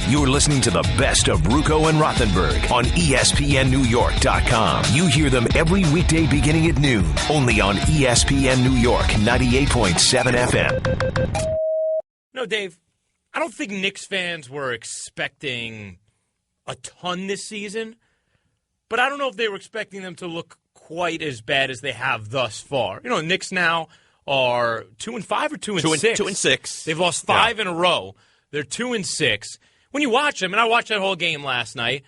You're listening to the best of Ruocco and Rothenberg on ESPNNewYork.com. You hear them every weekday beginning at noon, only on ESPN New York 98.7 FM. No, Dave, I don't think Knicks fans were expecting a ton this season, but I don't know if they were expecting them to look quite as bad as they have thus far. You know, Knicks now are 2-5 or 2-6. 2-6. They've lost 5 in a row. They're 2-6. When you watch them, and I watched that whole game last night,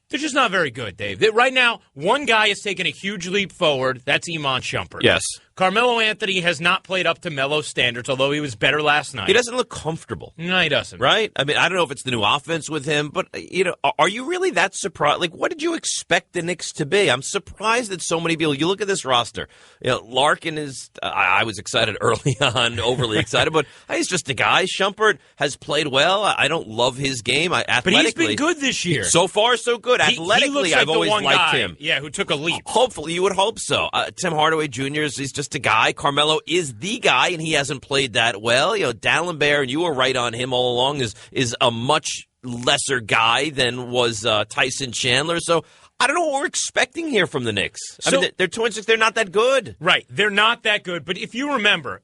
they're just not very good, Dave. Right now, one guy is taking a huge leap forward. That's Iman Shumpert. Yes. Carmelo Anthony has not played up to Melo's standards, although he was better last night. He doesn't look comfortable. No, he doesn't. Right? I mean, I don't know if it's the new offense with him, but, you know, are you really that surprised? Like, what did you expect the Knicks to be? I'm surprised that so many people, you look at this roster, you know, Larkin is, I was excited early on, overly excited, but he's just a guy. Shumpert has played well. I don't love his game. But he's been good this year. So far, so good. Athletically, I've always liked him. Yeah, who took a leap. Hopefully, you would hope so. Tim Hardaway Jr. He's just a guy. Carmelo is the guy, and he hasn't played that well. You know, D'Alembert, and you were right on him all along, is a much lesser guy than was Tyson Chandler. So I don't know what we're expecting here from the Knicks. I mean, they're 2-6. They're not that good. Right. They're not that good. But if you remember,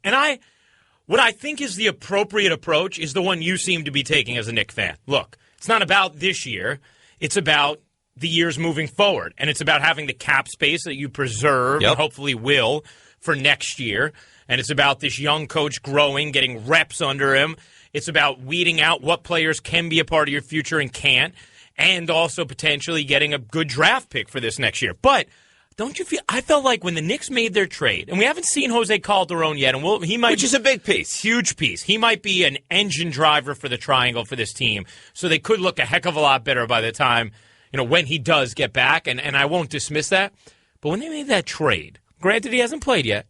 what I think is the appropriate approach is the one you seem to be taking as a Knicks fan. Look, it's not about this year. It's about the years moving forward. And it's about having the cap space that you preserve and hopefully will for next year. And it's about this young coach growing, getting reps under him. It's about weeding out what players can be a part of your future and can't, and also potentially getting a good draft pick for this next year. But don't you feel? I felt like when the Knicks made their trade, and we haven't seen Jose Calderon yet, and which is a big piece, huge piece. He might be an engine driver for the triangle for this team, so they could look a heck of a lot better by the time, you know, when he does get back. And I won't dismiss that. But when they made that trade, granted he hasn't played yet,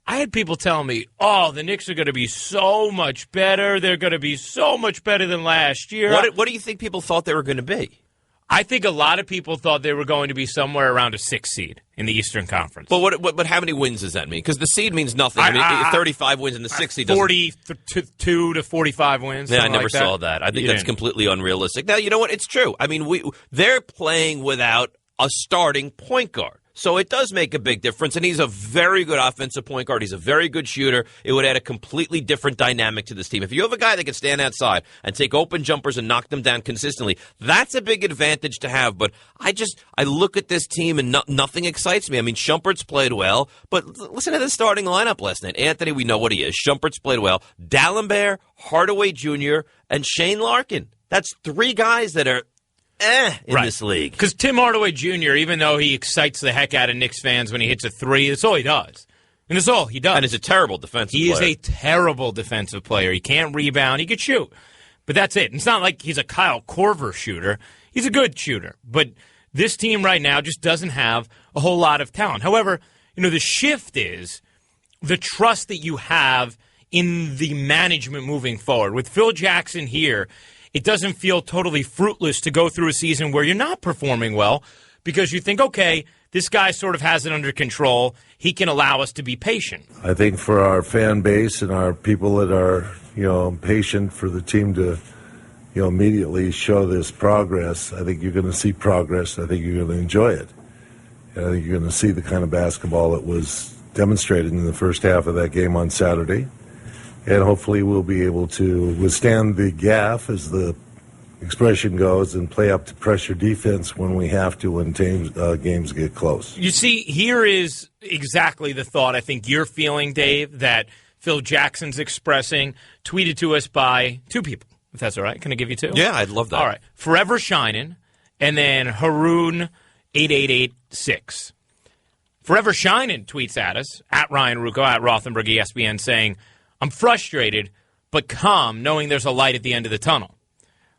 I had people telling me, oh, the Knicks are going to be so much better. They're going to be so much better than last year. What do you think people thought they were going to be? I think a lot of people thought they were going to be somewhere around a 6 seed in the Eastern Conference. But how many wins does that mean? Because the seed means nothing. I mean, 35 wins in the 6 seed doesn't. 42 to 45 wins. Yeah, I never saw that. I think that's completely unrealistic. Now, you know what? It's true. I mean, they're playing without a starting point guard. So it does make a big difference, and he's a very good offensive point guard. He's a very good shooter. It would add a completely different dynamic to this team. If you have a guy that can stand outside and take open jumpers and knock them down consistently, that's a big advantage to have. But I look at this team, and nothing excites me. I mean, Shumpert's played well, but listen to the starting lineup last night. Anthony, we know what he is. Shumpert's played well. D'Alembert, Hardaway Jr., and Shane Larkin. That's 3 guys that are in this league. Because Tim Hardaway Jr., even though he excites the heck out of Knicks fans when he hits a 3, that's all he does. And that's all he does. And he's a terrible defensive player. He is a terrible defensive player. He can't rebound. He could shoot. But that's it. It's not like he's a Kyle Korver shooter. He's a good shooter. But this team right now just doesn't have a whole lot of talent. However, you know, the shift is the trust that you have in the management moving forward. With Phil Jackson here, it doesn't feel totally fruitless to go through a season where you're not performing well because you think, okay, this guy sort of has it under control. He can allow us to be patient. I think for our fan base and our people that are, you know, patient for the team to, you know, immediately show this progress, I think you're going to see progress. I think you're going to enjoy it. And I think you're going to see the kind of basketball that was demonstrated in the first half of that game on Saturday. And hopefully we'll be able to withstand the gaff, as the expression goes, and play up to pressure defense when we have to when games get close. You see, here is exactly the thought I think you're feeling, Dave, that Phil Jackson's expressing, tweeted to us by 2 people, if that's all right. Can I give you 2? Yeah, I'd love that. All right. Forever Shining, and then Haroon8886. Forever Shining tweets at us, at Ryan Ruocco, at Rothenberg ESPN, saying, I'm frustrated, but calm, knowing there's a light at the end of the tunnel.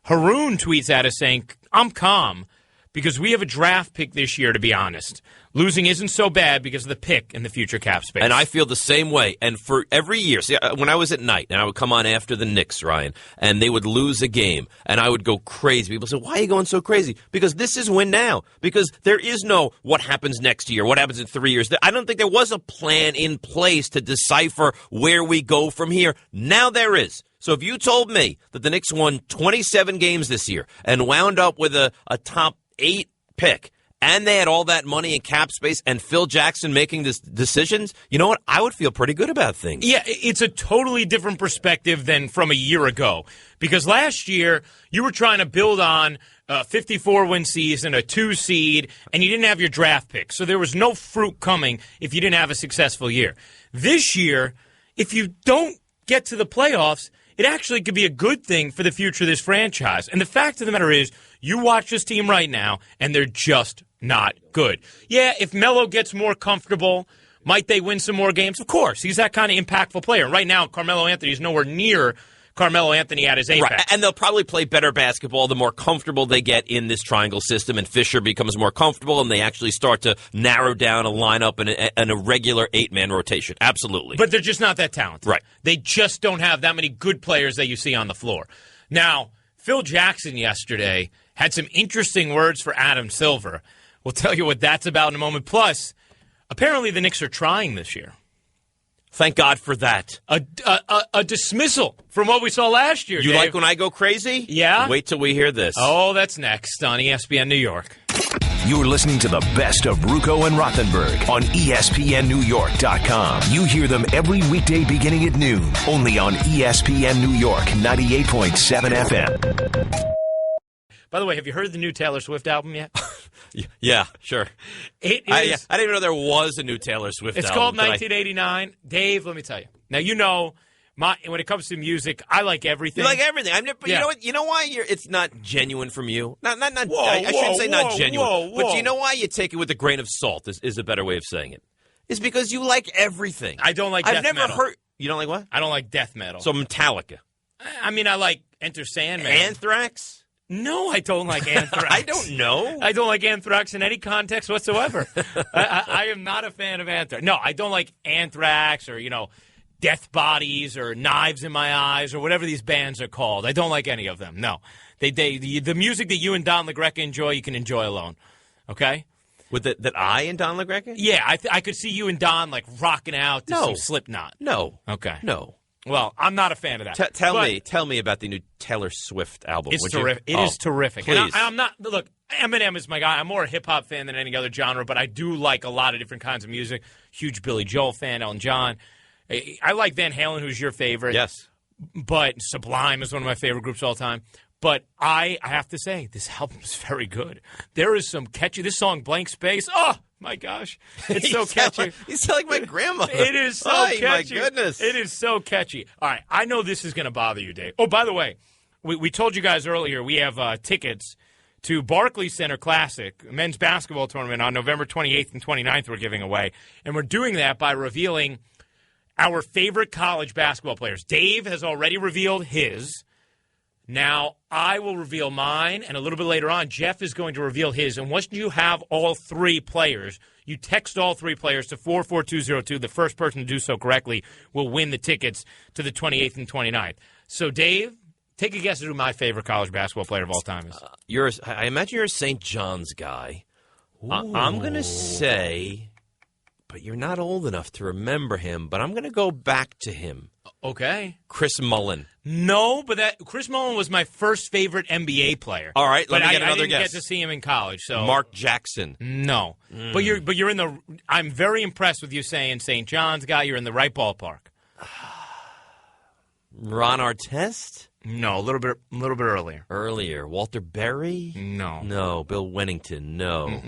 Haroon tweets at us saying, I'm calm, because we have a draft pick this year, to be honest. Losing isn't so bad because of the pick and the future cap space. And I feel the same way. And for every year, see, when I was at night, and I would come on after the Knicks, Ryan, and they would lose a game, and I would go crazy. People say, why are you going so crazy? Because this is win now. Because there is no what happens next year, what happens in 3 years. I don't think there was a plan in place to decipher where we go from here. Now there is. So if you told me that the Knicks won 27 games this year and wound up with a top 8 pick, and they had all that money in cap space and Phil Jackson making these decisions, you know what? I would feel pretty good about things. Yeah, it's a totally different perspective than from a year ago. Because last year, you were trying to build on a 54-win season, a 2 seed, and you didn't have your draft pick. So there was no fruit coming if you didn't have a successful year. This year, if you don't get to the playoffs, it actually could be a good thing for the future of this franchise. And the fact of the matter is, you watch this team right now, and they're just not good. Yeah, if Melo gets more comfortable, might they win some more games? Of course. He's that kind of impactful player. Right now, Carmelo Anthony is nowhere near Carmelo Anthony at his apex. Right. And they'll probably play better basketball the more comfortable they get in this triangle system, and Fisher becomes more comfortable, and they actually start to narrow down a lineup and a regular 8-man rotation. Absolutely. But they're just not that talented. Right. They just don't have that many good players that you see on the floor. Now, Phil Jackson yesterday had some interesting words for Adam Silver. We'll tell you what that's about in a moment. Plus, apparently the Knicks are trying this year. Thank God for that. A dismissal from what we saw last year, You Dave. like when I go crazy? Yeah. Wait till we hear this. Oh, that's next on ESPN New York. You're listening to the best of Ruocco and Rothenberg on ESPNNewYork.com. You hear them every weekday beginning at noon, only on ESPN New York 98.7 FM. By the way, have you heard the new Taylor Swift album yet? Yeah, sure. It is. I didn't even know there was a new Taylor Swift album. It's called 1989. Dave, let me tell you. Now, you know, when it comes to music, I like everything. You like everything. But Yeah. you know what? You know why it's not genuine from you? Not. Whoa, I shouldn't say not whoa, genuine. whoa. But you know why you take it with a grain of salt is a better way of saying it. It's because you like everything. I don't like I've death never metal. heard. You don't like what? I don't like death metal. So Metallica. I mean, I like Enter Sandman. Anthrax? No, I don't like Anthrax. I don't know. I don't like Anthrax in any context whatsoever. I am not a fan of Anthrax. No, I don't like Anthrax or, Death Bodies or Knives in My Eyes or whatever these bands are called. I don't like any of them. No. The music that you and Don LaGreca enjoy, you can enjoy alone. Okay? With that I and Don LaGreca? Yeah, I could see you and Don rocking out to some Slipknot. No. Okay. No. Well, I'm not a fan of that. Tell me about the new Taylor Swift album. It's terrific. It is terrific. Please. And I'm not. Look, Eminem is my guy. I'm more a hip hop fan than any other genre, but I do like a lot of different kinds of music. Huge Billy Joel fan, Elton John. I like Van Halen, who's your favorite. Yes. But Sublime is one of my favorite groups of all time. But I have to say, this album is very good. There is some catchy. This song, Blank Space. Oh, my gosh. It's so catchy. You sound like my grandmother. It is so catchy. My goodness. It is so catchy. All right. I know this is going to bother you, Dave. Oh, by the way, we told you guys earlier we have tickets to Barclays Center Classic, a men's basketball tournament on November 28th and 29th we're giving away. And we're doing that by revealing our favorite college basketball players. Dave has already revealed his. Now, I will reveal mine, and a little bit later on, Jeff is going to reveal his. And once you have all 3 players, you text all 3 players to 44202. The first person to do so correctly will win the tickets to the 28th and 29th. So, Dave, take a guess at who my favorite college basketball player of all time is. I imagine you're a St. John's guy. I'm going to say, but you're not old enough to remember him, but I'm going to go back to him. Okay. Chris Mullin. No, but Chris Mullin was my first favorite NBA player. All right, let me get I another didn't guess. get to see him in college. So Mark Jackson. No, but you're in the. I'm very impressed with you saying St. John's guy. You're in the right ballpark. Ron Artest? No, a little bit earlier. Earlier. Walter Berry? No. No. Bill Wennington? No.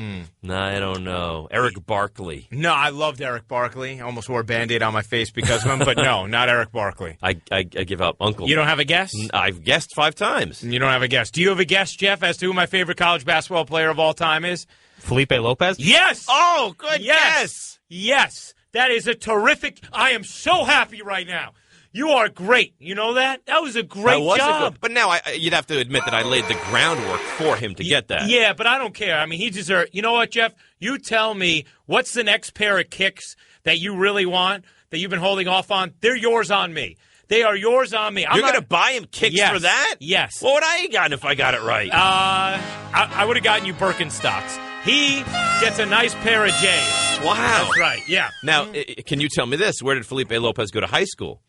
No, I don't know. Eric Barkley? No, I loved Eric Barkley. I almost wore a Band-Aid on my face because of him, but no, not Eric Barkley. I give up. Uncle. You don't have a guess? I've guessed 5 times. You don't have a guess. Do you have a guess, Jeff, as to who my favorite college basketball player of all time is? Felipe Lopez? Yes! Oh, good guess. Yes! That is a terrific. I am so happy right now. You are great. You know that? That was a great job. But now you'd have to admit that I laid the groundwork for him to get that. Yeah, but I don't care. I mean, he deserves. You know what, Jeff? You tell me what's the next pair of kicks that you really want, that you've been holding off on. They're yours on me. They are yours on me. You're going to buy him kicks for that? Yes. What would I have gotten if I got it right? I would have gotten you Birkenstocks. He gets a nice pair of J's. Wow. That's right, yeah. Now, can you tell me this? Where did Felipe Lopez go to high school?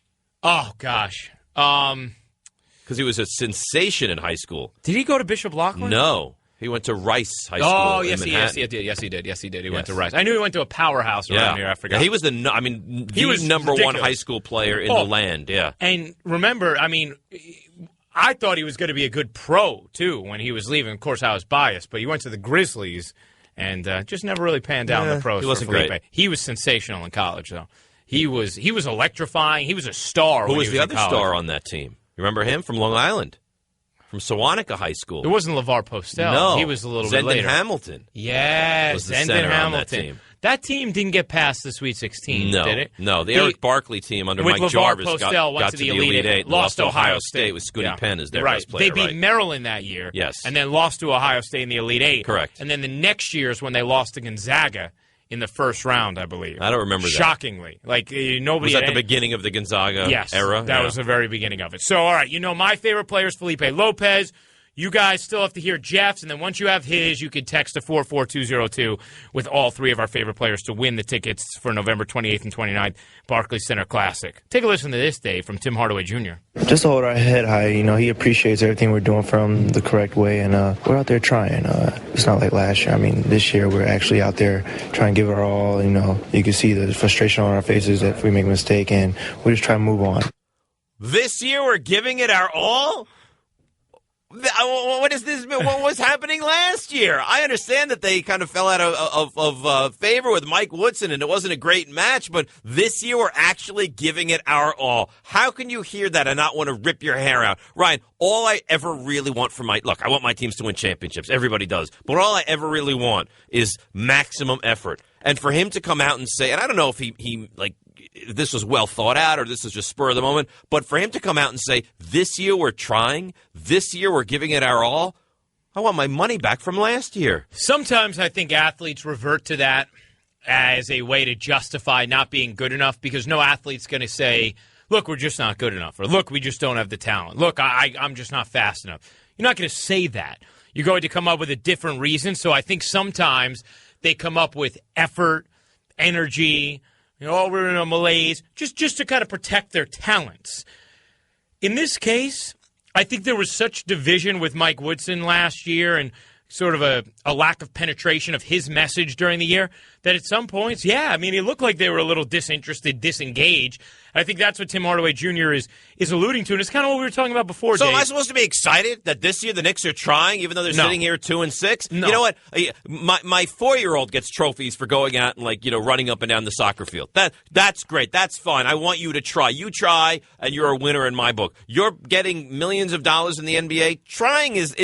Oh, gosh. Because he was a sensation in high school. Did he go to Bishop Loughlin? No. He went to Rice High School. Oh, yes, he did. Yes, he did. He went to Rice. I knew he went to a powerhouse around here. I forgot. He was the number ridiculous. one high school player in the land. Yeah. And remember, I mean, I thought he was going to be a good pro, too, when he was leaving. Of course, I was biased, but he went to the Grizzlies and just never really panned out in the pros. He wasn't for Felipe. great. He was sensational in college, though. He was electrifying. He was a star. Who was the other star on that team? You remember him from Long Island? From Sewanaka High School. It wasn't LeVar Postel. No. He was a little bit later. Zendon Hamilton. Yes, was the Zendon center Hamilton. on that team. That team didn't get past the Sweet 16, did it? No, the Eric Barkley team under with Mike LeVar Jarvis Postel got to the Elite Eight. Lost to Ohio State with Scooty Penn as their right. best player. They beat Maryland that year. Yes. And then lost to Ohio State in the Elite Eight. Correct. And then the next year is when they lost to Gonzaga in the first round, I believe. I don't remember that. Shockingly. Like, nobody was that the beginning of the Gonzaga era? That was the very beginning of it. So, all right, my favorite player is Felipe Lopez. You guys still have to hear Jeff's, and then once you have his, you can text to 44202 with all three of our favorite players to win the tickets for November 28th and 29th Barclays Center Classic. Take a listen to this, Dave, from Tim Hardaway Jr. Just to hold our head high, he appreciates everything we're doing from the correct way, and we're out there trying. It's not like last year. I mean, this year we're actually out there trying to give it our all. You can see the frustration on our faces if we make a mistake, and we just try to move on. This year we're giving it our all? What is this? What was happening last year? I understand that they kind of fell out of favor with Mike Woodson, and it wasn't a great match, but this year we're actually giving it our all. How can you hear that and not want to rip your hair out? Ryan, all I ever really want for I want my teams to win championships. Everybody does. But all I ever really want is maximum effort. And for him to come out and say, and I don't know if he this was well thought out or this was just spur of the moment, but for him to come out and say, this year we're trying, this year we're giving it our all, I want my money back from last year. Sometimes I think athletes revert to that as a way to justify not being good enough because no athlete's going to say, look, we're just not good enough, or look, we just don't have the talent. Look, I'm just not fast enough. You're not going to say that. You're going to come up with a different reason. So I think sometimes they come up with effort, energy, we're in a malaise, just to kind of protect their talents. In this case, I think there was such division with Mike Woodson last year and sort of a lack of penetration of his message during the year that at some points, it looked like they were a little disinterested, disengaged. I think that's what Tim Hardaway Jr. is alluding to, and it's kind of what we were talking about before, So Dave. am I supposed to be excited that this year the Knicks are trying, even though they're sitting here 2-6? No. You know what? My 4-year-old gets trophies for going out and, running up and down the soccer field. That's great. That's fine. I want you to try. You try, and you're a winner in my book. You're getting millions of dollars in the NBA. Trying is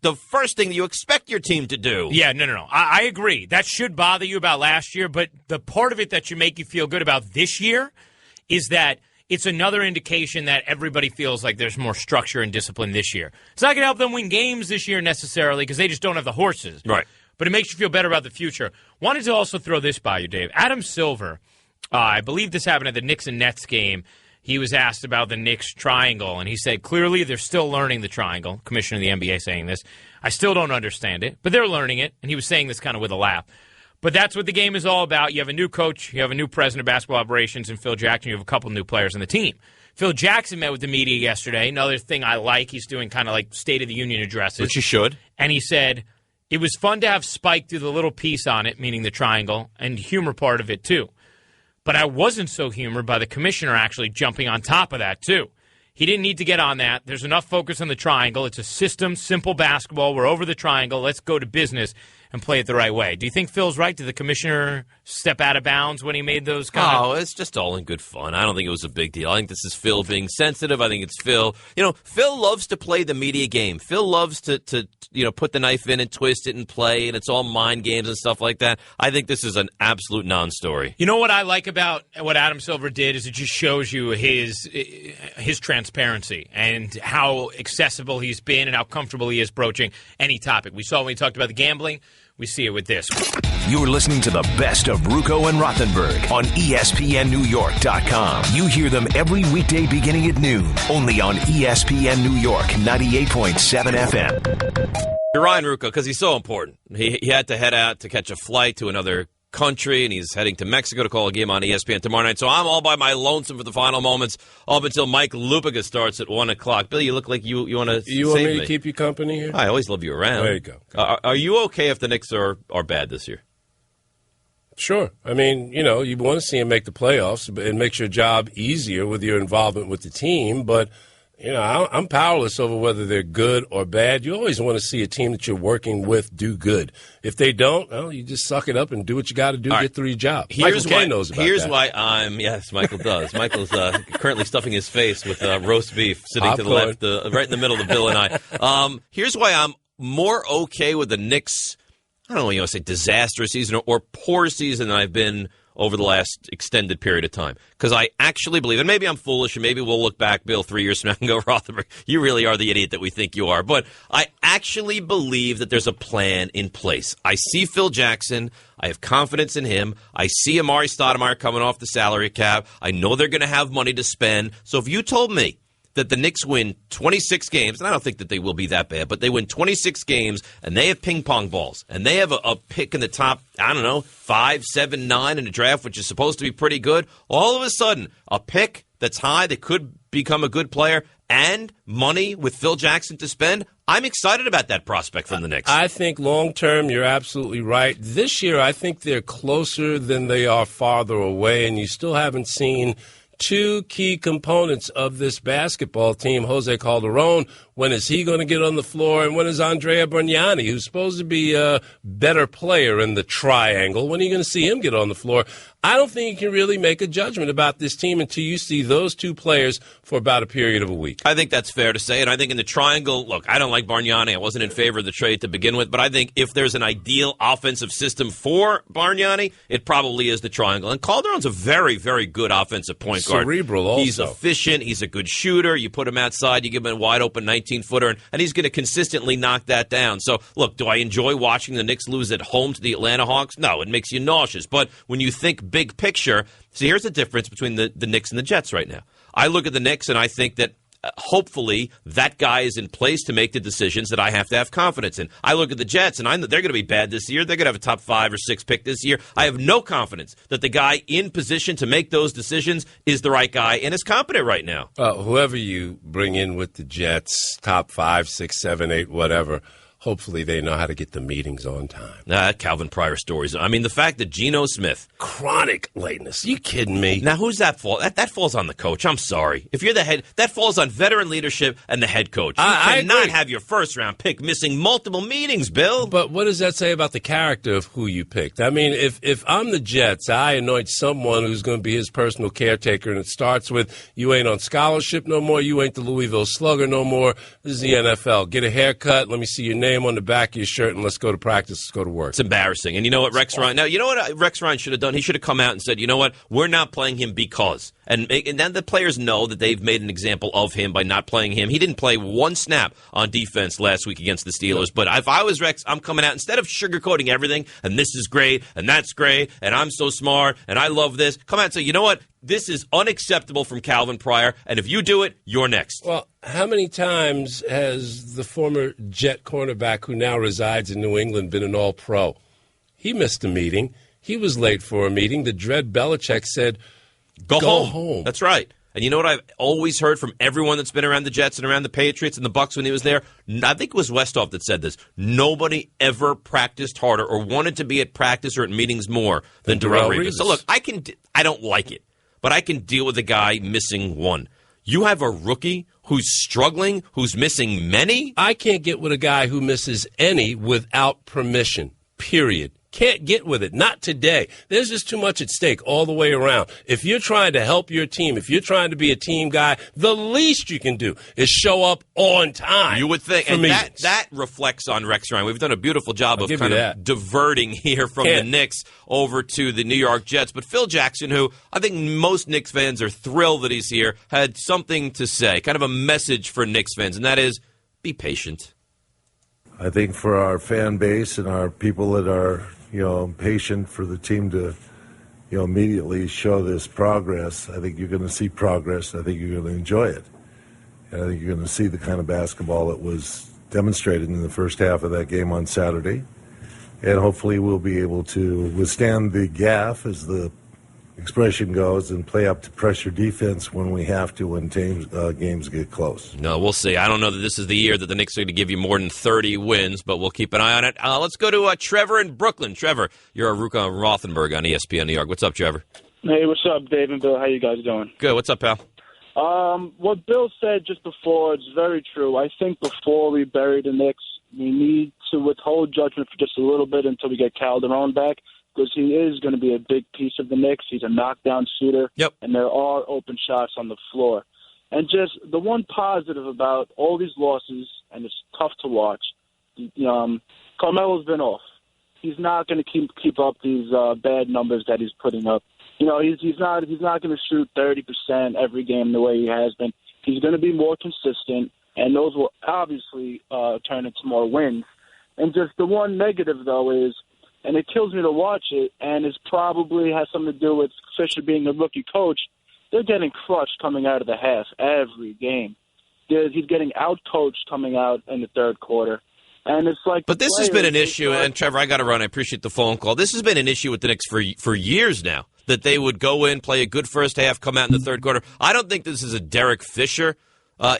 the first thing that you expect your team to do. Yeah, no. I agree. That should bother you about last year, but the part of it that should make you feel good about this year is that it's another indication that everybody feels like there's more structure and discipline this year. It's not going to help them win games this year necessarily because they just don't have the horses. Right. But it makes you feel better about the future. Wanted to also throw this by you, Dave. Adam Silver, I believe this happened at the Knicks and Nets game. He was asked about the Knicks triangle, and he said, clearly they're still learning the triangle. Commissioner of the NBA saying this. I still don't understand it, but they're learning it. And he was saying this kind of with a laugh. But that's what the game is all about. You have a new coach, you have a new president of basketball operations, and Phil Jackson, you have a couple new players on the team. Phil Jackson met with the media yesterday. Another thing I like, he's doing kind of like State of the Union addresses. Which you should. And he said, it was fun to have Spike do the little piece on it, meaning the triangle, and humor part of it too. But I wasn't so humored by the commissioner actually jumping on top of that too. He didn't need to get on that. There's enough focus on the triangle. It's a system, simple basketball. We're over the triangle. Let's go to business. and play it the right way. Do you think Phil's right? Did the commissioner step out of bounds when he made those comments? Oh, it's just all in good fun. I don't think it was a big deal. I think this is Phil being sensitive. I think it's Phil. Phil loves to play the media game. Phil loves to put the knife in and twist it and play, and it's all mind games and stuff like that. I think this is an absolute non-story. You know what I like about what Adam Silver did is it just shows you his transparency and how accessible he's been and how comfortable he is broaching any topic. We saw when we talked about the gambling. We see it with this. You're listening to the best of Ruocco and Rothenberg on ESPNNewYork.com. You hear them every weekday beginning at noon, only on ESPN New York 98.7 FM. You're Ryan Ruocco, because he's so important. He had to head out to catch a flight to another country, and he's heading to Mexico to call a game on ESPN tomorrow night. So I'm all by my lonesome for the final moments up until Mike Lupica starts at 1 o'clock. Bill, you look like you want to You want me to keep you company here? I always love you around. There you go. Are you okay if the Knicks are bad this year? Sure. I mean, you want to see him make the playoffs and makes your job easier with your involvement with the team, but I'm powerless over whether they're good or bad. You always want to see a team that you're working with do good. If they don't, well, you just suck it up and do what you got to do to get through your job. Michael Kay knows about that. Here's why yes, Michael does. Michael's currently stuffing his face with roast beef sitting to the left, right in the middle of Bill and I. Here's why I'm more okay with the Knicks, I don't know what you want to say, disastrous season or poor season than I've been over the last extended period of time. Because I actually believe, and maybe I'm foolish, and maybe we'll look back, Bill, 3 years from now and go, Rothenberg, you really are the idiot that we think you are. But I actually believe that there's a plan in place. I see Phil Jackson. I have confidence in him. I see Amari Stoudemire coming off the salary cap. I know they're going to have money to spend. So if you told me that the Knicks win 26 games, and I don't think that they will be that bad, but they win 26 games, and they have ping pong balls, and they have a pick in the top, 5, 7, 9 in the draft, which is supposed to be pretty good. All of a sudden, a pick that's high that could become a good player and money with Phil Jackson to spend, I'm excited about that prospect from the Knicks. I think long-term, you're absolutely right. This year, I think they're closer than they are farther away, and you still haven't seen two key components of this basketball team. Jose Calderon, when is he going to get on the floor? And when is Andrea Bargnani, who's supposed to be a better player in the triangle, when are you going to see him get on the floor? I don't think you can really make a judgment about this team until you see those two players for about a period of a week. I think that's fair to say. And I think in the triangle, look, I don't like Bargnani. I wasn't in favor of the trade to begin with. But I think if there's an ideal offensive system for Bargnani, it probably is the triangle. And Calderon's a very, very good offensive point guard. Cerebral also. He's efficient. He's a good shooter. You put him outside, you give him a wide-open 19-footer, and he's going to consistently knock that down. So, look, do I enjoy watching the Knicks lose at home to the Atlanta Hawks? No, it makes you nauseous. But when you think big picture, see, here's the difference between the Knicks and the Jets right now. I look at the Knicks, and I think that hopefully that guy is in place to make the decisions that I have to have confidence in. I look at the Jets, and they're going to be bad this year. They're going to have a top 5 or 6 pick this year. I have no confidence that the guy in position to make those decisions is the right guy and is competent right now. Whoever you bring in with the Jets, top 5, 6, 7, 8, whatever, hopefully they know how to get the meetings on time. Calvin Pryor stories. I mean, the fact that Geno Smith. Chronic lateness. You kidding me? Now, who's that fall? That falls on the coach. I'm sorry. If you're the head, that falls on veteran leadership and the head coach. You cannot have your first-round pick missing multiple meetings, Bill. But what does that say about the character of who you picked? I mean, if I'm the Jets, I anoint someone who's going to be his personal caretaker, and it starts with, you ain't on scholarship no more, you ain't the Louisville Slugger no more, this is the NFL. Get a haircut, let me see your name on the back of your shirt, and let's go to practice, let's go to work. It's embarrassing. And you know what Rex Ryan, Rex Ryan should have done? He should have come out and said, you know what, we're not playing him because. And then the players know that they've made an example of him by not playing him. He didn't play one snap on defense last week against the Steelers. But if I was Rex, I'm coming out, instead of sugarcoating everything, and this is great, and that's great, and I'm so smart, and I love this, come out and say, you know what, this is unacceptable from Calvin Pryor, and if you do it, you're next. Well, how many times has the former Jet cornerback who now resides in New England been an all-pro? He missed a meeting. He was late for a meeting. The dread Belichick said, Go home. That's right. And you know what I've always heard from everyone that's been around the Jets and around the Patriots and the Bucs when he was there? I think it was Westhoff that said this. Nobody ever practiced harder or wanted to be at practice or at meetings more than Darrelle Revis. So look, I don't like it, but I can deal with a guy missing one. You have a rookie who's struggling, who's missing many? I can't get with a guy who misses any without permission. period. Can't get with it. Not today. There's just too much at stake all the way around. If you're trying to help your team, if you're trying to be a team guy, the least you can do is show up on time. You would think. And that reflects on Rex Ryan. We've done a beautiful job of kind of diverting here from the Knicks over to the New York Jets. But Phil Jackson, who I think most Knicks fans are thrilled that he's here, had something to say, kind of a message for Knicks fans, and that is, be patient. I think for our fan base and our people that are patient for the team to, immediately show this progress. I think you're going to see progress. I think you're going to enjoy it. And I think you're going to see the kind of basketball that was demonstrated in the first half of that game on Saturday. And hopefully we'll be able to withstand the gaff, as the expression goes, and play up to pressure defense when we have to, when games get close. No, we'll see. I don't know that this is the year that the Knicks are going to give you more than 30 wins, but we'll keep an eye on it. Let's go to Trevor in Brooklyn. Trevor, you're a Ruocco Rothenberg on ESPN New York. What's up, Trevor? Hey, what's up, Dave and Bill? How you guys doing? Good. What's up, pal? What Bill said just before, it's very true. I think before we bury the Knicks, we need to withhold judgment for just a little bit until we get Calderon back, because he is going to be a big piece of the Knicks. He's a knockdown shooter, and there are open shots on the floor. And just the one positive about all these losses, and it's tough to watch, Carmelo's been off. He's not going to keep up these bad numbers that he's putting up. He's not going to shoot 30% every game the way he has been. He's going to be more consistent, and those will obviously turn into more wins. And just the one negative, though, is, and it kills me to watch it, and it probably has something to do with Fisher being a rookie coach, they're getting crushed coming out of the half every game. He's getting out-coached coming out in the third quarter. And it's like, but this has been an issue, and Trevor, I got to run. I appreciate the phone call. This has been an issue with the Knicks for years now, that they would go in, play a good first half, come out in the third quarter. I don't think this is a Derek Fisher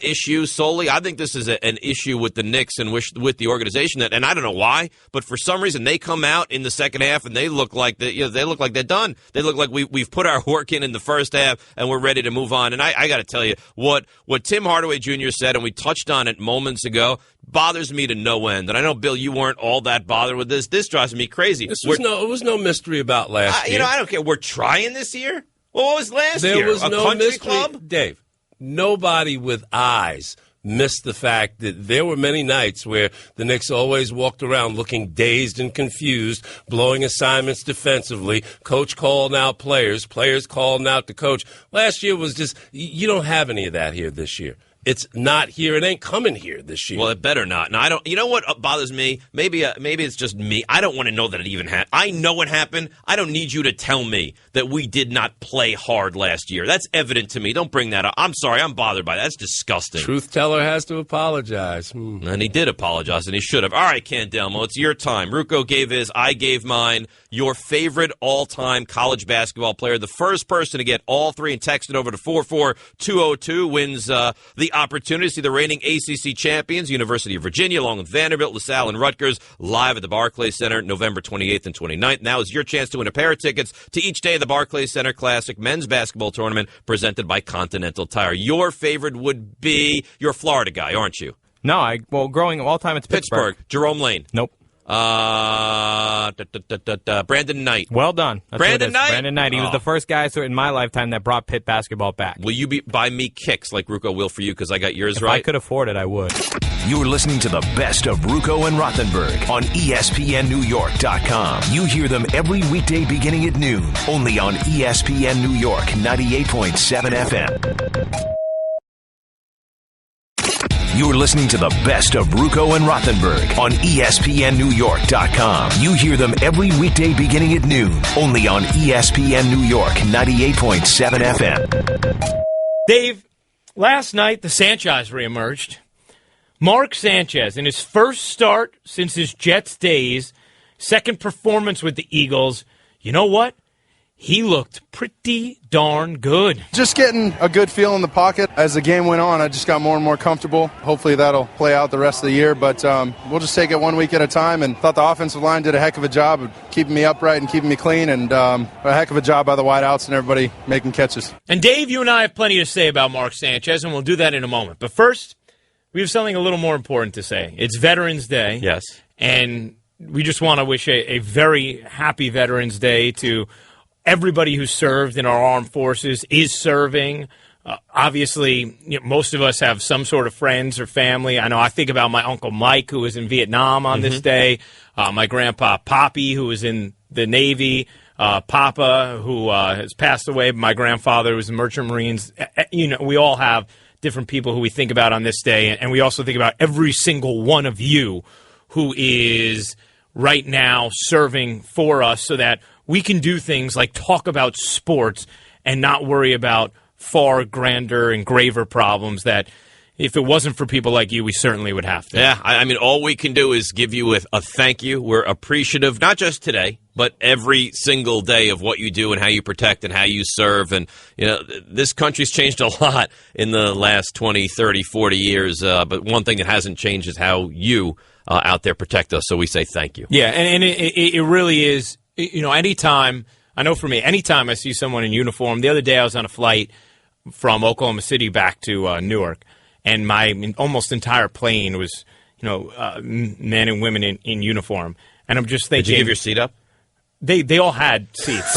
issue solely. I think this is an issue with the Knicks and with the organization, and I don't know why, but for some reason they come out in the second half and they look like they look like they're done. They look like we've put our work in the first half and we're ready to move on. And I got to tell you, what Tim Hardaway Jr. said, and we touched on it moments ago, bothers me to no end. And I know, Bill, you weren't all that bothered with this. This drives me crazy. It was no mystery about last year. I don't care. We're trying this year. Well, what was last year? There was no country mystery, club? Dave. Nobody with eyes missed the fact that there were many nights where the Knicks always walked around looking dazed and confused, blowing assignments defensively, coach calling out players calling out the coach. Last year was just, you don't have any of that here this year. It's not here. It ain't coming here this year. Well, it better not. Now, I don't. You know what bothers me? Maybe it's just me. I don't want to know that it even happened. I know what happened. I don't need you to tell me that we did not play hard last year. That's evident to me. Don't bring that up. I'm sorry. I'm bothered by that. That's disgusting. Truth teller has to apologize. And he did apologize, and he should have. All right, Candelmo, it's your time. Ruocco gave his. I gave mine. Your favorite all-time college basketball player. The first person to get all three and text it over to 44202 wins the opportunity to see the reigning ACC champions, University of Virginia, along with Vanderbilt, LaSalle, and Rutgers, live at the Barclays Center November 28th and 29th. Now is your chance to win a pair of tickets to each day of the Barclays Center Classic men's basketball tournament presented by Continental Tire. Your favorite would be, you're a Florida guy, aren't you? No, growing all time, it's Pittsburgh. Jerome Lane. Nope. Brandon Knight. Well done. That's Brandon Knight? Brandon Knight. He was the first guy in my lifetime that brought Pitt basketball back. Will you buy me kicks like Ruocco will for you because I got yours if right? If I could afford it, I would. You're listening to the best of Ruocco and Rothenberg on ESPNNewYork.com. You hear them every weekday beginning at noon, only on ESPN New York 98.7 FM. You're listening to the best of Ruocco and Rothenberg on ESPNNewYork.com. You hear them every weekday beginning at noon, only on ESPN New York 98.7 FM. Dave, last night the Sanchez reemerged. Mark Sanchez, in his first start since his Jets days, second performance with the Eagles, you know what? He looked pretty darn good. Just getting a good feel in the pocket. As the game went on, I just got more and more comfortable. Hopefully that'll play out the rest of the year, but we'll just take it 1 week at a time, and thought the offensive line did a heck of a job of keeping me upright and keeping me clean, and a heck of a job by the wideouts and everybody making catches. And Dave, you and I have plenty to say about Mark Sanchez, and we'll do that in a moment. But first, we have something a little more important to say. It's Veterans Day. Yes. And we just want to wish a very happy Veterans Day to everybody who served in our armed forces, is serving. Obviously, most of us have some sort of friends or family. I know I think about my Uncle Mike, who was in Vietnam on this day, my grandpa Poppy, who was in the Navy, Papa, who has passed away, my grandfather, who was in Merchant Marines. We all have different people who we think about on this day, and we also think about every single one of you who is right now serving for us so that we can do things like talk about sports and not worry about far grander and graver problems that if it wasn't for people like you, we certainly would have to. Yeah, I mean, all we can do is give you a thank you. We're appreciative, not just today, but every single day of what you do and how you protect and how you serve. And, this country's changed a lot in the last 20, 30, 40 years. But one thing that hasn't changed is how you out there protect us. So we say thank you. Yeah, and it really is, anytime, I know for me, anytime I see someone in uniform. The other day I was on a flight from Oklahoma City back to Newark, and my almost entire plane was, men and women in uniform. And I'm just thinking. Did you give your seat up? They all had seats.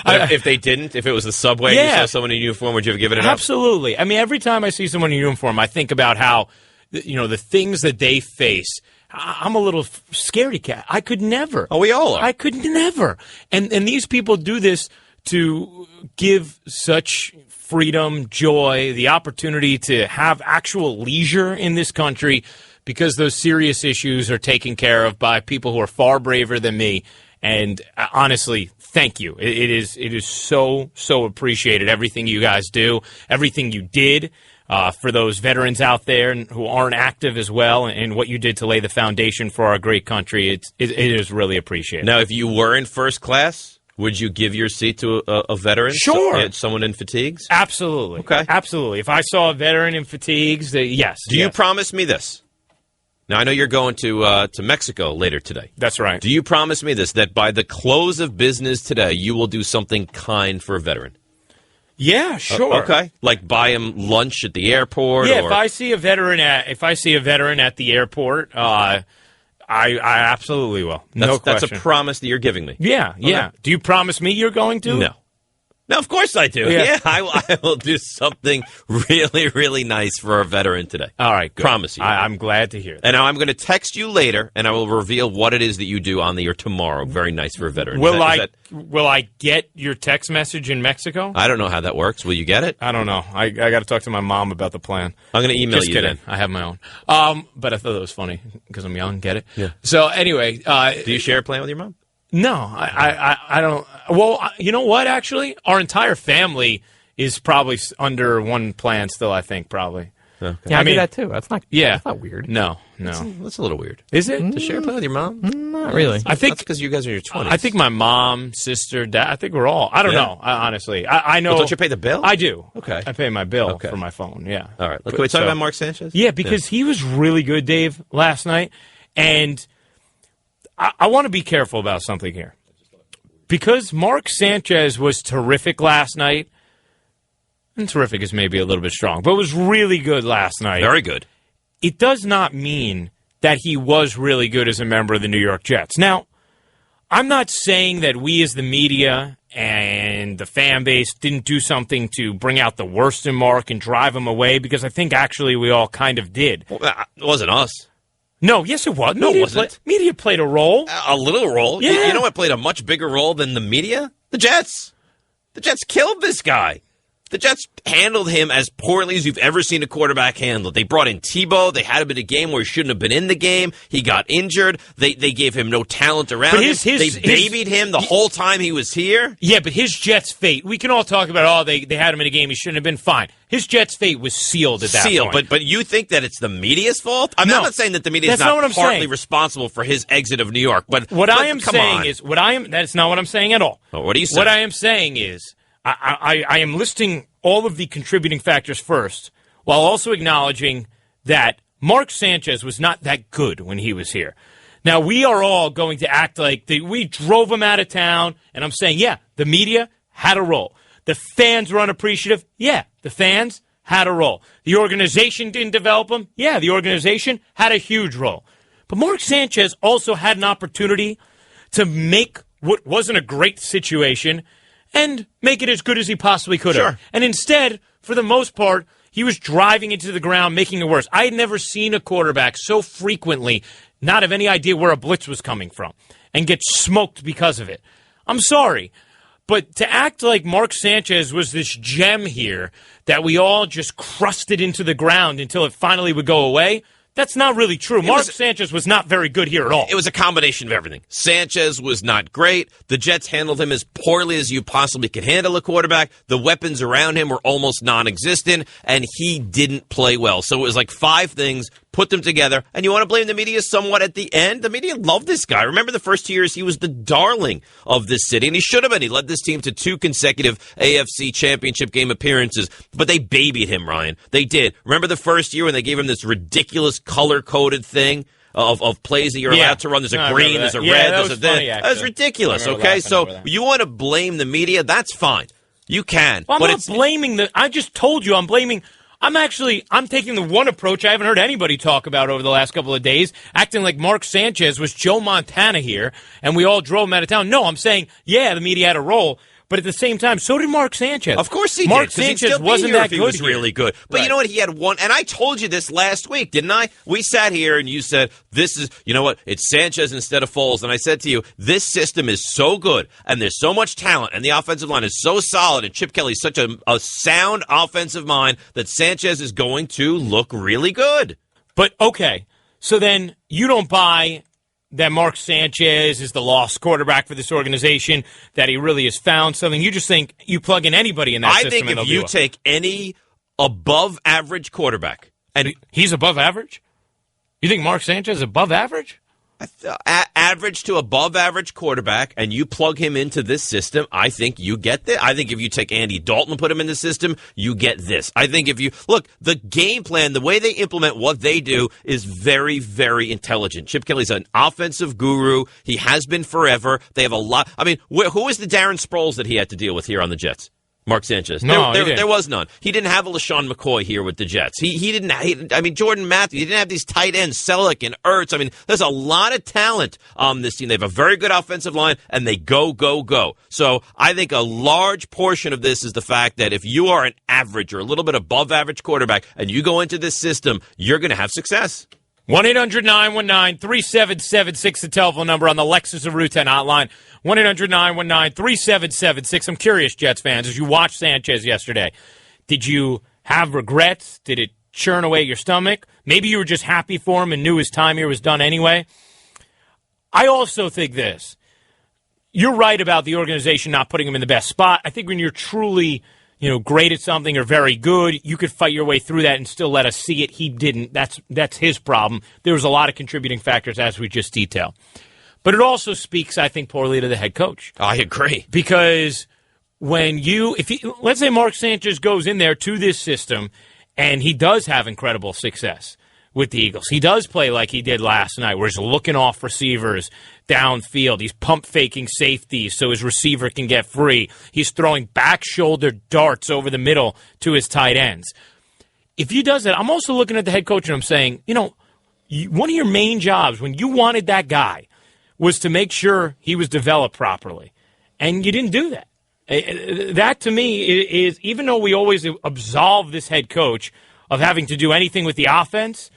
If they didn't, if it was the subway and you saw someone in uniform, would you have given it up? Absolutely. I mean, every time I see someone in uniform, I think about how, the things that they face. I'm a little scaredy cat. I could never. Oh, we all are. I could never. And these people do this to give such freedom, joy, the opportunity to have actual leisure in this country because those serious issues are taken care of by people who are far braver than me. And honestly, thank you. It is so appreciated, everything you guys do, everything you did for those veterans out there who aren't active as well, and what you did to lay the foundation for our great country. It is really appreciated. Now, if you were in first class, would you give your seat to a veteran? Sure. Someone in fatigues? Absolutely. Okay. Absolutely. If I saw a veteran in fatigues, yes. Do you promise me this? Now, I know you're going to Mexico later today. That's right. Do you promise me this, that by the close of business today, you will do something kind for a veteran? Yeah, sure. Okay. Like buy him lunch at the airport? Yeah, or... if I see a veteran at the airport, I absolutely will. No question. That's a promise that you're giving me. Yeah. Do you promise me you're going to? No. No, of course I do. Yeah, I will do something really, really nice for a veteran today. All right, good. Promise you. I'm glad to hear that. And now I'm going to text you later, and I will reveal what it is that you do on the air tomorrow. Very nice for a veteran. Will I get your text message in Mexico? I don't know how that works. Will you get it? I don't know. I got to talk to my mom about the plan. I'm going to email Just you kidding. then. I have my own. But I thought that was funny because I'm young. Get it? Yeah. So anyway. Do you share a plan with your mom? No, I don't. Well, you know what, actually? Our entire family is probably under one plan still, I think, probably. Okay. Yeah, I do that too. That's not weird. No. That's a little weird. Is it? To share a plan with your mom? Not really. I think because you guys are in your 20s. I think my mom, sister, dad, I think we're all. I don't know, honestly. I know. Well, don't you pay the bill? I do. Okay. I pay my bill for my phone, yeah. All right. Can we talk about Mark Sanchez? Yeah, because he was really good, Dave, last night. And I want to be careful about something here. Because Mark Sanchez was terrific last night, and terrific is maybe a little bit strong, but was really good last night. Very good. It does not mean that he was really good as a member of the New York Jets. Now, I'm not saying that we as the media and the fan base didn't do something to bring out the worst in Mark and drive him away, because I think actually we all kind of did. Well, it wasn't us. No, yes, it was. No, it wasn't. Media played a role. A little role. Yeah. You know what played a much bigger role than the media? The Jets. The Jets killed this guy. The Jets handled him as poorly as you've ever seen a quarterback handled. They brought in Tebow. They had him in a game where he shouldn't have been in the game. He got injured. They gave him no talent around him. They babied him the whole time he was here. Yeah, but his Jets' fate, we can all talk about, they had him in a game he shouldn't have been. Fine. His Jets' fate was sealed at that point. But you think that it's the media's fault? I'm not saying that the media is not partly responsible for his exit of New York. But that's not what I'm saying at all. Well, what are you saying? What I am saying is, I am listing all of the contributing factors first, while also acknowledging that Mark Sanchez was not that good when he was here. Now, we are all going to act like we drove him out of town, and I'm saying, yeah, the media had a role. The fans were unappreciative. Yeah, the fans had a role. The organization didn't develop him. Yeah, the organization had a huge role. But Mark Sanchez also had an opportunity to make what wasn't a great situation and make it as good as he possibly could have. And instead, for the most part, he was driving into the ground, making it worse. I had never seen a quarterback so frequently not have any idea where a blitz was coming from and get smoked because of it. I'm sorry, but to act like Mark Sanchez was this gem here that we all just crusted into the ground until it finally would go away, that's not really true. Mark Sanchez was not very good here at all. It was a combination of everything. Sanchez was not great. The Jets handled him as poorly as you possibly could handle a quarterback. The weapons around him were almost non-existent, and he didn't play well. So it was like 5 things, put them together, and you want to blame the media somewhat at the end? The media loved this guy. Remember the first 2 years, he was the darling of this city, and he should have been. He led this team to 2 consecutive AFC championship game appearances, but they babied him, Ryan. They did. Remember the first year when they gave him this ridiculous color-coded thing of plays that you're allowed to run? There's a green, there's a red, there's a this. That was ridiculous, okay? So you want to blame the media? That's fine. You can. Well, I'm not blaming I just told you I'm blaming. I'm taking the one approach I haven't heard anybody talk about over the last couple of days, acting like Mark Sanchez was Joe Montana here, and we all drove him out of town. No, I'm saying, the media had a role. But at the same time, so did Mark Sanchez. Of course he Mark did. Sanchez wasn't that good. He was really good. But you know what? He had one, and I told you this last week, didn't I? We sat here and you said, this is, you know what? It's Sanchez instead of Foles. And I said to you, this system is so good, and there's so much talent, and the offensive line is so solid, and Chip Kelly's such a sound offensive mind that Sanchez is going to look really good. But, okay, so then you don't buy that Mark Sanchez is the lost quarterback for this organization, that he really has found something. You just think you plug in anybody in that system. I think if you take any above-average quarterback. And he's above average? You think Mark Sanchez is above average? Average to above average quarterback, and you plug him into this system, I think you get this. I think if you take Andy Dalton and put him in the system, you get this. I think if you look, the game plan, the way they implement what they do is very, very intelligent. Chip Kelly's an offensive guru. He has been forever. They have a lot. I mean, who is the Darren Sproles that he had to deal with here on the Jets? Mark Sanchez. No, there was none. He didn't have a LaShawn McCoy here with the Jets. He didn't. Jordan Matthews. He didn't have these tight ends, Selleck and Ertz. I mean, there's a lot of talent on this team. They have a very good offensive line, and they go. So I think a large portion of this is the fact that if you are an average or a little bit above average quarterback, and you go into this system, you're going to have success. 1-800-919-3776, the telephone number on the Lexus of Route 10 hotline. 1-800-919-3776. I'm curious, Jets fans, as you watched Sanchez yesterday, did you have regrets? Did it churn away your stomach? Maybe you were just happy for him and knew his time here was done anyway. I also think this. You're right about the organization not putting him in the best spot. I think when you're truly great at something or very good, you could fight your way through that and still let us see it. He didn't. That's his problem. There was a lot of contributing factors, as we just detailed. But it also speaks, I think, poorly to the head coach. I agree. Because let's say Mark Sanchez goes in there to this system and he does have incredible success with the Eagles. He does play like he did last night, where he's looking off receivers downfield. He's pump-faking safeties so his receiver can get free. He's throwing back-shoulder darts over the middle to his tight ends. If he does that, I'm also looking at the head coach and I'm saying, one of your main jobs when you wanted that guy was to make sure he was developed properly. And you didn't do that. That, to me, is, even though we always absolve this head coach of having to do anything with the offense,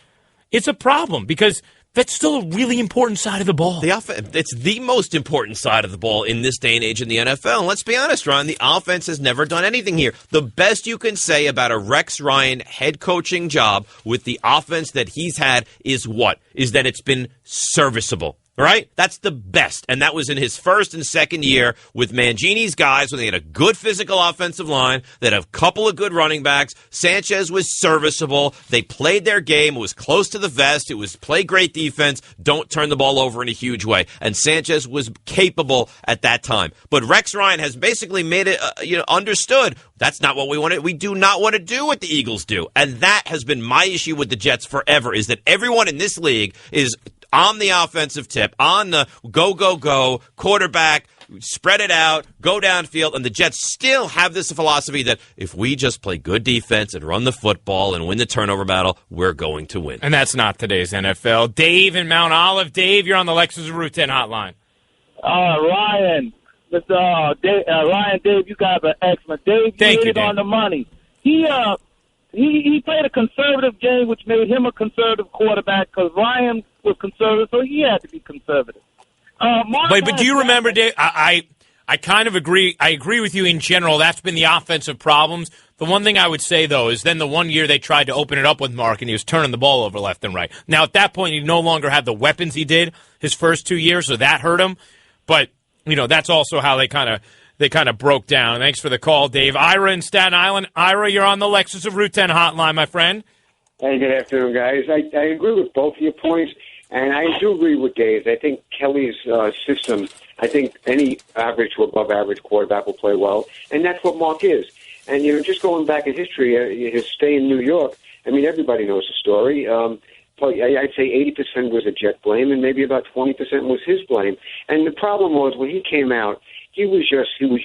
it's a problem because that's still a really important side of the ball. It's the most important side of the ball in this day and age in the NFL. And let's be honest, Ryan, the offense has never done anything here. The best you can say about a Rex Ryan head coaching job with the offense that he's had is what? Is that it's been serviceable. Right? That's the best. And that was in his first and second year with Mangini's guys when they had a good physical offensive line. They had a couple of good running backs. Sanchez was serviceable. They played their game. It was close to the vest. It was play great defense. Don't turn the ball over in a huge way. And Sanchez was capable at that time. But Rex Ryan has basically made it understood. That's not what we want. We do not want to do what the Eagles do. And that has been my issue with the Jets forever, is that everyone in this league is on the offensive tip, on the go, quarterback, spread it out, go downfield, and the Jets still have this philosophy that if we just play good defense and run the football and win the turnover battle, we're going to win. And that's not today's NFL. Dave in Mount Olive. Dave, you're on the Lexus of Route 10 hotline. Ryan, Dave, you guys are excellent. Dave, Thank you, hit it on the money. He played a conservative game, which made him a conservative quarterback because Ryan was conservative, so he had to be conservative. But do you remember, Dave? I kind of agree. I agree with you in general. That's been the offensive problems. The one thing I would say, though, is then the one year they tried to open it up with Mark, and he was turning the ball over left and right. Now, at that point, he no longer had the weapons he did his first 2 years, so that hurt him. But, that's also how they kind of broke down. Thanks for the call, Dave. Ira in Staten Island. Ira, you're on the Lexus of Route 10 hotline, my friend. Hey, good afternoon, guys. I agree with both of your points, and I do agree with Dave. I think Kelly's system, I think any average to above average quarterback will play well, and that's what Mark is. And, just going back in history, his stay in New York, I mean, everybody knows the story. I'd say 80% was a Jet blame, and maybe about 20% was his blame. And the problem was when he came out, he was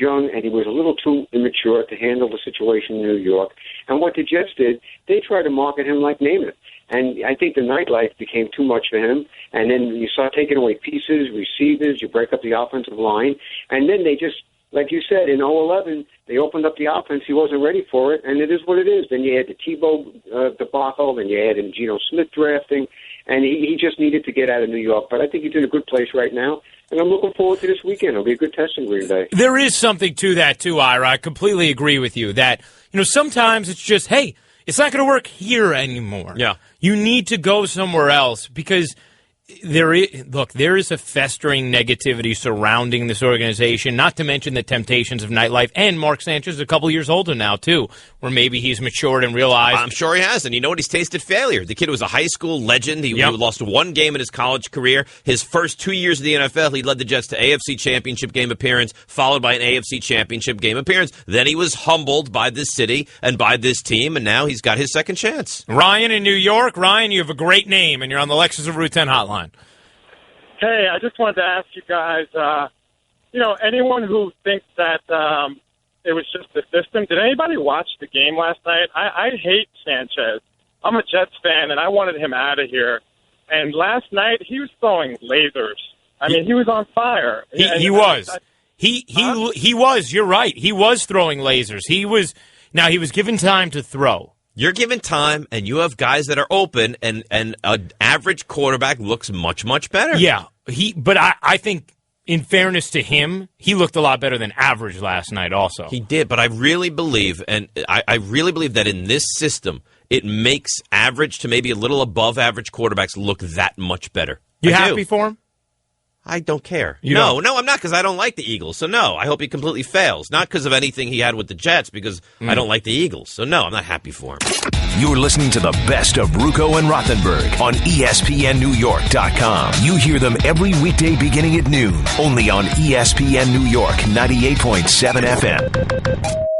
young, and he was a little too immature to handle the situation in New York. And what the Jets did, they tried to market him like Namath. And I think the nightlife became too much for him. And then you start taking away pieces, receivers, you break up the offensive line. And then they just, like you said, in 2011, they opened up the offense. He wasn't ready for it, and it is what it is. Then you had the Tebow debacle, and you had Geno Smith drafting, and he just needed to get out of New York. But I think he's in a good place right now, and I'm looking forward to this weekend. It'll be a good test in Green Bay. There is something to that, too, Ira. I completely agree with you that, sometimes it's just, hey, it's not going to work here anymore. Yeah. You need to go somewhere else because there is a festering negativity surrounding this organization, not to mention the temptations of nightlife. And Mark Sanchez is a couple years older now, too, where maybe he's matured and realized. I'm sure he has. And you know what? He's tasted failure. The kid was a high school legend. He lost one game in his college career. His first 2 years of the NFL, he led the Jets to AFC Championship game appearance, followed by an AFC Championship game appearance. Then he was humbled by this city and by this team, and now he's got his second chance. Ryan in New York. Ryan, you have a great name, and you're on the Lexus of Route 10 hotline. Hey, I just wanted to ask you guys, anyone who thinks that it was just the system, did anybody watch the game last night? I hate Sanchez. I'm a Jets fan, and I wanted him out of here. And last night, he was throwing lasers. I mean, he was on fire. He was. He was. You're right. He was throwing lasers. He was given time to throw. You're given time, and you have guys that are open, and an average quarterback looks much, much better. Yeah, but I think, in fairness to him, he looked a lot better than average last night also. He did, but I really believe, and I really believe that in this system, it makes average to maybe a little above average quarterbacks look that much better. You happy for him? I don't care. No, I'm not, because I don't like the Eagles. So, no, I hope he completely fails. Not because of anything he had with the Jets, because I don't like the Eagles. So, no, I'm not happy for him. You're listening to the best of Ruocco and Rothenberg on ESPNNewYork.com. You hear them every weekday beginning at noon, only on ESPN New York 98.7 FM.